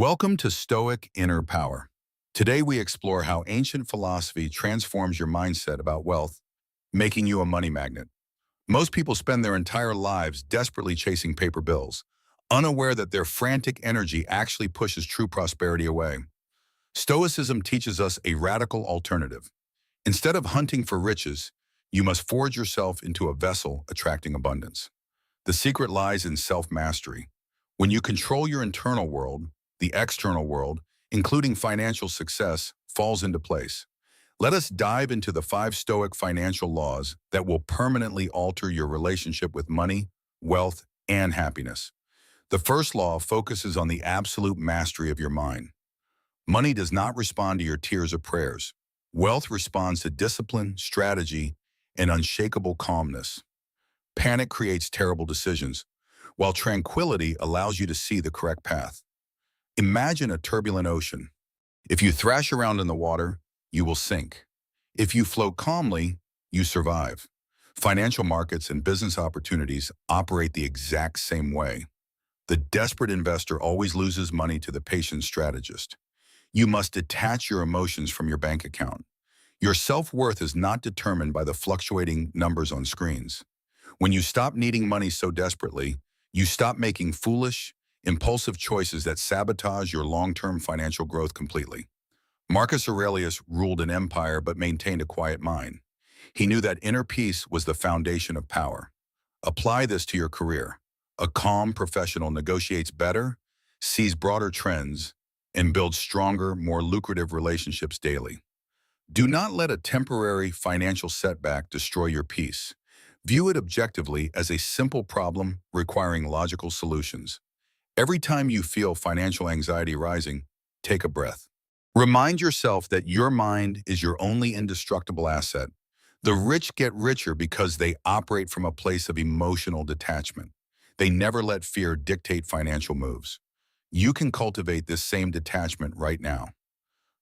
Welcome to Stoic Inner Power. Today we explore how ancient philosophy transforms your mindset about wealth, making you a money magnet. Most people spend their entire lives desperately chasing paper bills, unaware that their frantic energy actually pushes true prosperity away. Stoicism teaches us a radical alternative. Instead of hunting for riches, you must forge yourself into a vessel attracting abundance. The secret lies in self-mastery. When you control your internal world, the external world, including financial success, falls into place. Let us dive into the 5 Stoic financial laws that will permanently alter your relationship with money, wealth, and happiness. The first law focuses on the absolute mastery of your mind. Money does not respond to your tears or prayers. Wealth responds to discipline, strategy, and unshakable calmness. Panic creates terrible decisions, while tranquility allows you to see the correct path. Imagine a turbulent ocean. If you thrash around in the water, you will sink. If you float calmly, you survive. Financial markets and business opportunities operate the exact same way. The desperate investor always loses money to the patient strategist. You must detach your emotions from your bank account. Your self-worth is not determined by the fluctuating numbers on screens. When you stop needing money so desperately, you stop making foolish, impulsive choices that sabotage your long-term financial growth completely. Marcus Aurelius ruled an empire but maintained a quiet mind. He knew that inner peace was the foundation of power. Apply this to your career. A calm professional negotiates better, sees broader trends, and builds stronger, more lucrative relationships daily. Do not let a temporary financial setback destroy your peace. View it objectively as a simple problem requiring logical solutions. Every time you feel financial anxiety rising, take a breath. Remind yourself that your mind is your only indestructible asset. The rich get richer because they operate from a place of emotional detachment. They never let fear dictate financial moves. You can cultivate this same detachment right now.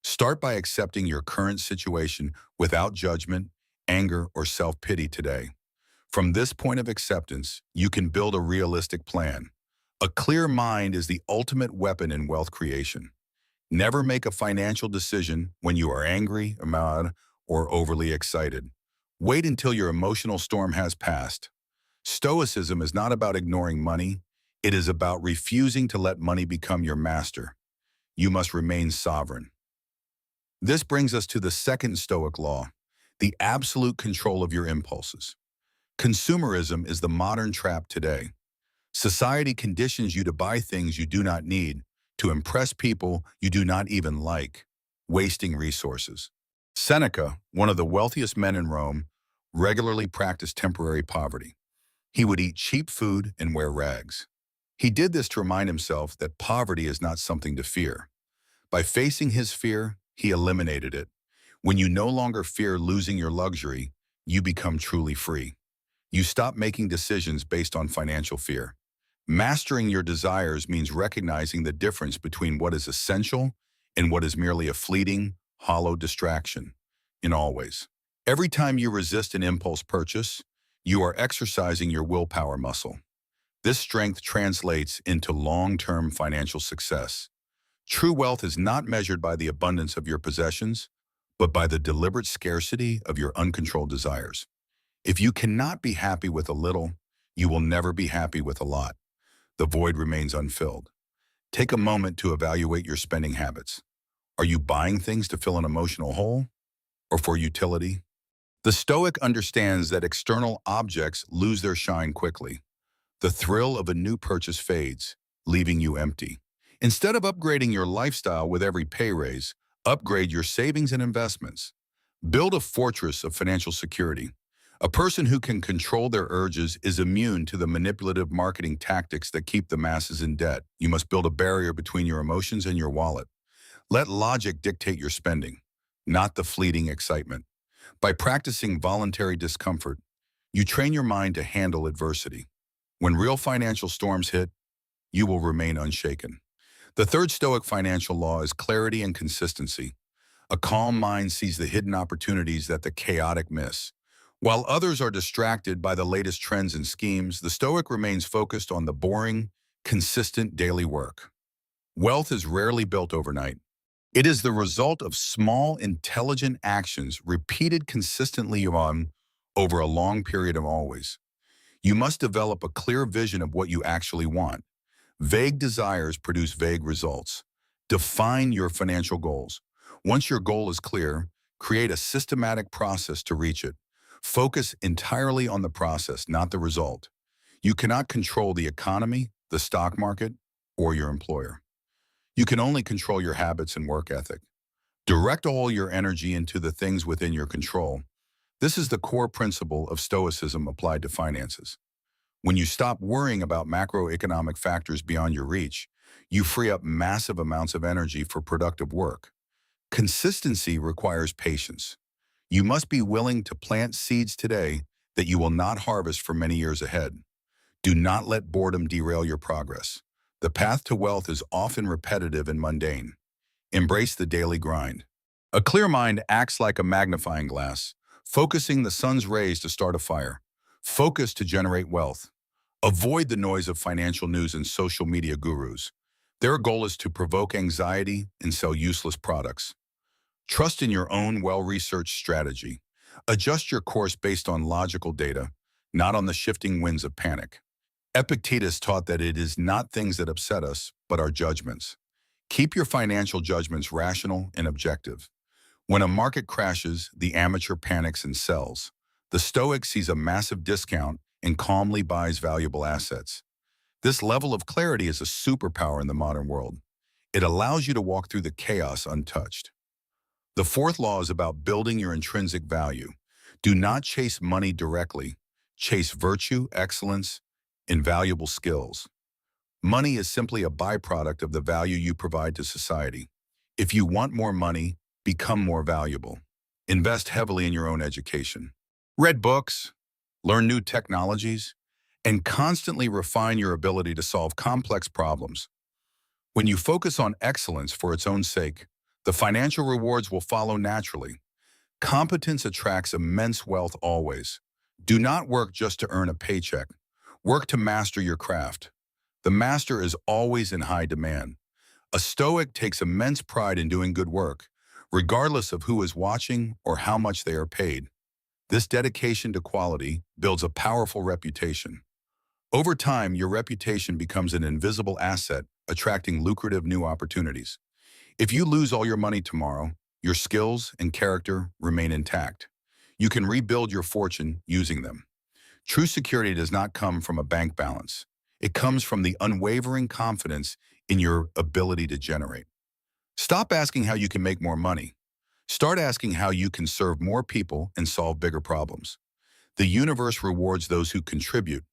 Start by accepting your current situation without judgment, anger, or self-pity today. From this point of acceptance, you can build a realistic plan. A clear mind is the ultimate weapon in wealth creation. Never make a financial decision when you are angry, mad, or overly excited. Wait until your emotional storm has passed. Stoicism is not about ignoring money. It is about refusing to let money become your master. You must remain sovereign. This brings us to the second Stoic law, the absolute control of your impulses. Consumerism is the modern trap today. Society conditions you to buy things you do not need, to impress people you do not even like, wasting resources. Seneca, one of the wealthiest men in Rome, regularly practiced temporary poverty. He would eat cheap food and wear rags. He did this to remind himself that poverty is not something to fear. By facing his fear, he eliminated it. When you no longer fear losing your luxury, you become truly free. You stop making decisions based on financial fear. Mastering your desires means recognizing the difference between what is essential and what is merely a fleeting, hollow distraction, in all ways. Every time you resist an impulse purchase, you are exercising your willpower muscle. This strength translates into long-term financial success. True wealth is not measured by the abundance of your possessions, but by the deliberate scarcity of your uncontrolled desires. If you cannot be happy with a little, you will never be happy with a lot. The void remains unfilled. Take a moment to evaluate your spending habits. Are you buying things to fill an emotional hole or for utility? The Stoic understands that external objects lose their shine quickly. The thrill of a new purchase fades, leaving you empty. Instead of upgrading your lifestyle with every pay raise, upgrade your savings and investments. Build a fortress of financial security. A person who can control their urges is immune to the manipulative marketing tactics that keep the masses in debt. You must build a barrier between your emotions and your wallet. Let logic dictate your spending, not the fleeting excitement. By practicing voluntary discomfort, you train your mind to handle adversity. When real financial storms hit, you will remain unshaken. The third Stoic financial law is clarity and consistency. A calm mind sees the hidden opportunities that the chaotic miss. While others are distracted by the latest trends and schemes, the Stoic remains focused on the boring, consistent daily work. Wealth is rarely built overnight. It is the result of small, intelligent actions repeated consistently on over a long period of always. You must develop a clear vision of what you actually want. Vague desires produce vague results. Define your financial goals. Once your goal is clear, create a systematic process to reach it. Focus entirely on the process, not the result. You cannot control the economy, the stock market, or your employer. You can only control your habits and work ethic. Direct all your energy into the things within your control. This is the core principle of Stoicism applied to finances. When you stop worrying about macroeconomic factors beyond your reach, you free up massive amounts of energy for productive work. Consistency requires patience. You must be willing to plant seeds today that you will not harvest for many years ahead. Do not let boredom derail your progress. The path to wealth is often repetitive and mundane. Embrace the daily grind. A clear mind acts like a magnifying glass, focusing the sun's rays to start a fire. Focus to generate wealth. Avoid the noise of financial news and social media gurus. Their goal is to provoke anxiety and sell useless products. Trust in your own well-researched strategy. Adjust your course based on logical data, not on the shifting winds of panic. Epictetus taught that it is not things that upset us, but our judgments. Keep your financial judgments rational and objective. When a market crashes, the amateur panics and sells. The Stoic sees a massive discount and calmly buys valuable assets. This level of clarity is a superpower in the modern world. It allows you to walk through the chaos untouched. The fourth law is about building your intrinsic value. Do not chase money directly. Chase virtue, excellence, and valuable skills. Money is simply a byproduct of the value you provide to society. If you want more money, become more valuable. Invest heavily in your own education. Read books, learn new technologies, and constantly refine your ability to solve complex problems. When you focus on excellence for its own sake, the financial rewards will follow naturally. Competence attracts immense wealth always. Do not work just to earn a paycheck. Work to master your craft. The master is always in high demand. A Stoic takes immense pride in doing good work, regardless of who is watching or how much they are paid. This dedication to quality builds a powerful reputation. Over time, your reputation becomes an invisible asset, attracting lucrative new opportunities. If you lose all your money tomorrow, your skills and character remain intact. You can rebuild your fortune using them. True security does not come from a bank balance. It comes from the unwavering confidence in your ability to generate. Stop asking how you can make more money. Start asking how you can serve more people and solve bigger problems. The universe rewards those who contribute.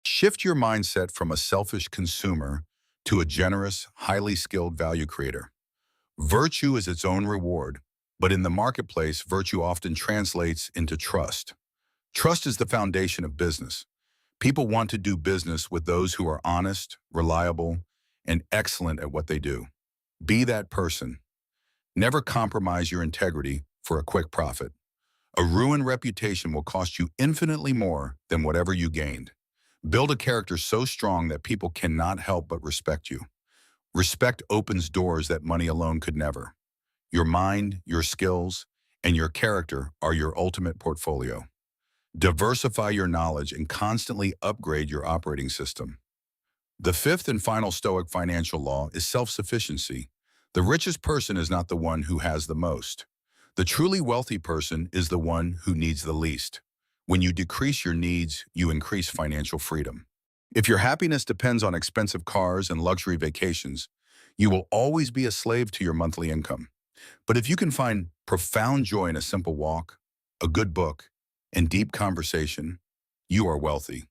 Shift your mindset from a selfish consumer to a generous, highly skilled value creator. Virtue is its own reward, but in the marketplace, virtue often translates into trust. Trust is the foundation of business. People want to do business with those who are honest, reliable, and excellent at what they do. Be that person. Never compromise your integrity for a quick profit. A ruined reputation will cost you infinitely more than whatever you gained. Build a character so strong that people cannot help but respect you. Respect opens doors that money alone could never. Your mind, your skills, and your character are your ultimate portfolio. Diversify your knowledge and constantly upgrade your operating system. The fifth and final Stoic financial law is self-sufficiency. The richest person is not the one who has the most. The truly wealthy person is the one who needs the least. When you decrease your needs, you increase financial freedom. If your happiness depends on expensive cars and luxury vacations, you will always be a slave to your monthly income. But if you can find profound joy in a simple walk, a good book, and deep conversation, you are wealthy.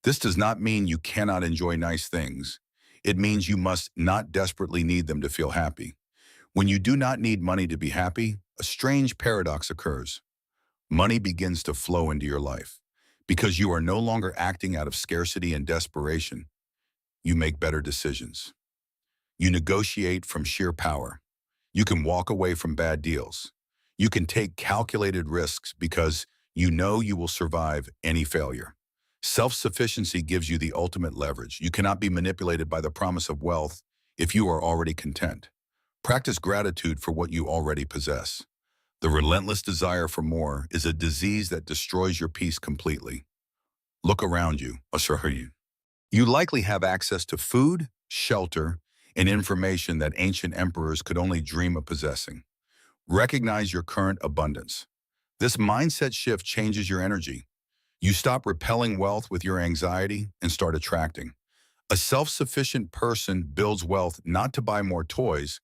This does not mean you cannot enjoy nice things. It means you must not desperately need them to feel happy. When you do not need money to be happy, a strange paradox occurs. Money begins to flow into your life. Because you are no longer acting out of scarcity and desperation, you make better decisions. You negotiate from sheer power. You can walk away from bad deals. You can take calculated risks because you know you will survive any failure. Self-sufficiency gives you the ultimate leverage. You cannot be manipulated by the promise of wealth if you are already content. Practice gratitude for what you already possess. The relentless desire for more is a disease that destroys your peace completely. Look around you, Asrahu. You likely have access to food, shelter, and information that ancient emperors could only dream of possessing. Recognize your current abundance. This mindset shift changes your energy. You stop repelling wealth with your anxiety and start attracting. A self-sufficient person builds wealth not to buy more toys,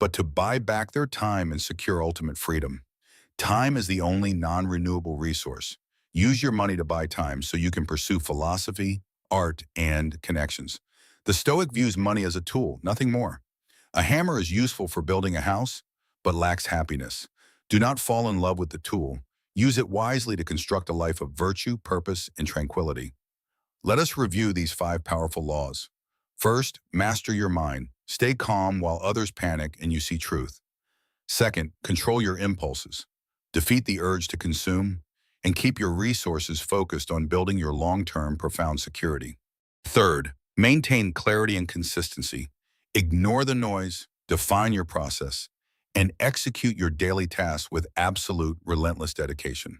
but to buy back their time and secure ultimate freedom. Time is the only non-renewable resource. Use your money to buy time so you can pursue philosophy, art, and connections. The Stoic views money as a tool, nothing more. A hammer is useful for building a house, but lacks happiness. Do not fall in love with the tool. Use it wisely to construct a life of virtue, purpose, and tranquility. Let us review these 5 powerful laws. First, master your mind. Stay calm while others panic and you see truth. Second, control your impulses. Defeat the urge to consume and keep your resources focused on building your long-term profound security. Third, maintain clarity and consistency. Ignore the noise, define your process, and execute your daily tasks with absolute relentless dedication.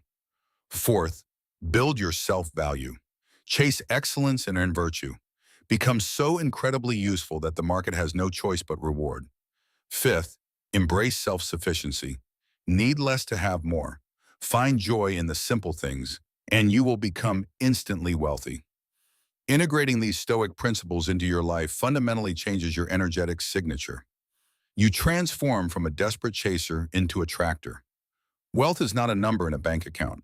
Fourth, build your self-value. Chase excellence and earn virtue. Become so incredibly useful that the market has no choice but reward. Fifth, embrace self-sufficiency. Need less to have more. Find joy in the simple things, and you will become instantly wealthy. Integrating these Stoic principles into your life fundamentally changes your energetic signature. You transform from a desperate chaser into a tractor. Wealth is not a number in a bank account.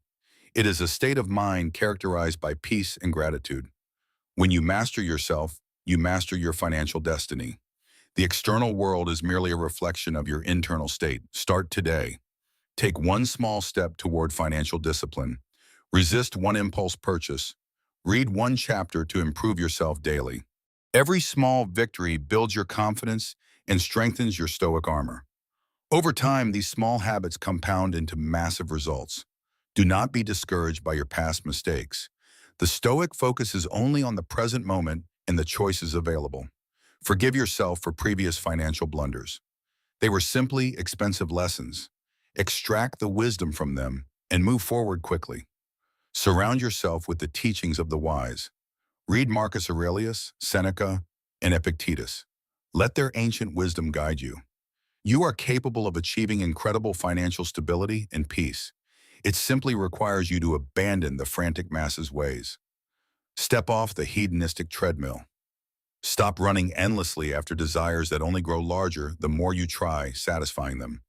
It is a state of mind characterized by peace and gratitude. When you master yourself, you master your financial destiny. The external world is merely a reflection of your internal state. Start today. Take one small step toward financial discipline. Resist one impulse purchase. Read one chapter to improve yourself daily. Every small victory builds your confidence and strengthens your Stoic armor. Over time, these small habits compound into massive results. Do not be discouraged by your past mistakes. The Stoic focuses only on the present moment and the choices available. Forgive yourself for previous financial blunders. They were simply expensive lessons. Extract the wisdom from them and move forward quickly. Surround yourself with the teachings of the wise. Read Marcus Aurelius, Seneca, and Epictetus. Let their ancient wisdom guide you. You are capable of achieving incredible financial stability and peace. It simply requires you to abandon the frantic masses' ways. Step off the hedonistic treadmill. Stop running endlessly after desires that only grow larger the more you try satisfying them.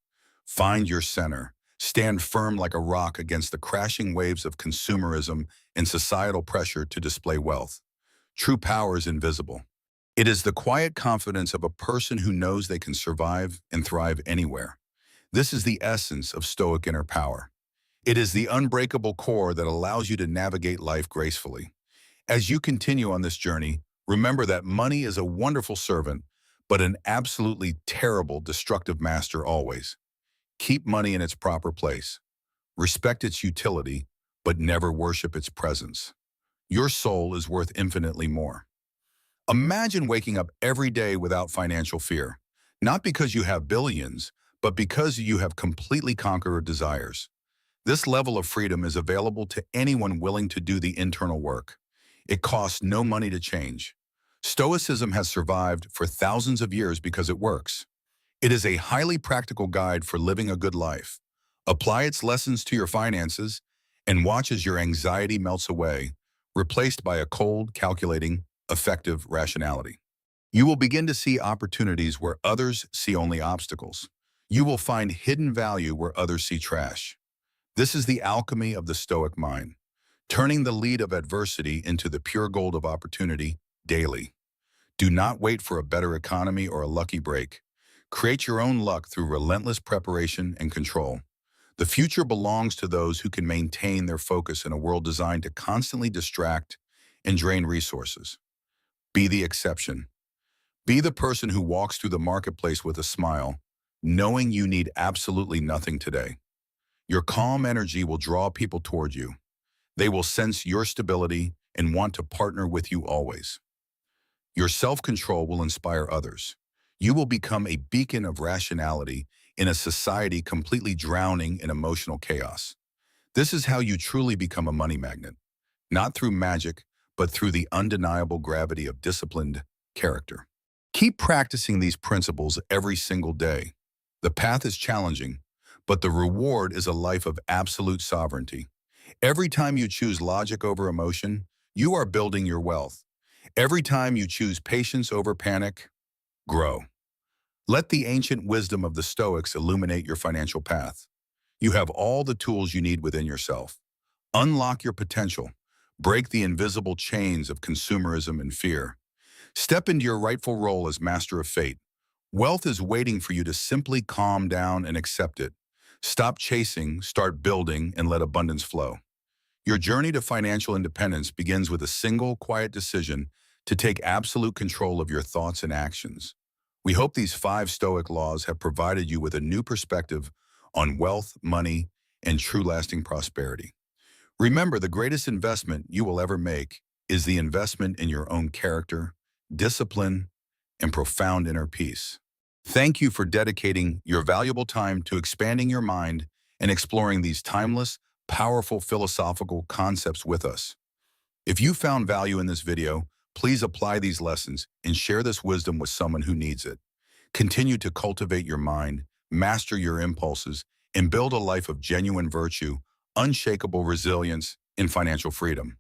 Find your center. Stand firm like a rock against the crashing waves of consumerism and societal pressure to display wealth. True power is invisible. It is the quiet confidence of a person who knows they can survive and thrive anywhere. This is the essence of Stoic inner power. It is the unbreakable core that allows you to navigate life gracefully. As you continue on this journey, remember that money is a wonderful servant, but an absolutely terrible, destructive master always. Keep money in its proper place. Respect its utility, but never worship its presence. Your soul is worth infinitely more. Imagine waking up every day without financial fear, not because you have billions, but because you have completely conquered desires. This level of freedom is available to anyone willing to do the internal work. It costs no money to change. Stoicism has survived for thousands of years because it works. It is a highly practical guide for living a good life. Apply its lessons to your finances and watch as your anxiety melts away, replaced by a cold, calculating, effective rationality. You will begin to see opportunities where others see only obstacles. You will find hidden value where others see trash. This is the alchemy of the Stoic mind, turning the lead of adversity into the pure gold of opportunity daily. Do not wait for a better economy or a lucky break. Create your own luck through relentless preparation and control. The future belongs to those who can maintain their focus in a world designed to constantly distract and drain resources. Be the exception. Be the person who walks through the marketplace with a smile, knowing you need absolutely nothing today. Your calm energy will draw people toward you. They will sense your stability and want to partner with you always. Your self-control will inspire others. You will become a beacon of rationality in a society completely drowning in emotional chaos. This is how you truly become a money magnet, not through magic, but through the undeniable gravity of disciplined character. Keep practicing these principles every single day. The path is challenging, but the reward is a life of absolute sovereignty. Every time you choose logic over emotion, you are building your wealth. Every time you choose patience over panic, grow. Let the ancient wisdom of the Stoics illuminate your financial path. You have all the tools you need within yourself. Unlock your potential. Break the invisible chains of consumerism and fear. Step into your rightful role as master of fate. Wealth is waiting for you to simply calm down and accept it. Stop chasing, start building, and let abundance flow. Your journey to financial independence begins with a single, quiet decision to take absolute control of your thoughts and actions. We hope these 5 Stoic laws have provided you with a new perspective on wealth, money, and true lasting prosperity. Remember, the greatest investment you will ever make is the investment in your own character, discipline, and profound inner peace. Thank you for dedicating your valuable time to expanding your mind and exploring these timeless, powerful philosophical concepts with us. If you found value in this video, please apply these lessons and share this wisdom with someone who needs it. Continue to cultivate your mind, master your impulses, and build a life of genuine virtue, unshakable resilience, and financial freedom.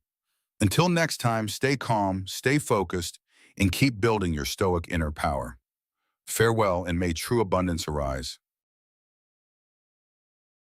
Until next time, stay calm, stay focused, and keep building your Stoic inner power. Farewell, and may true abundance arise.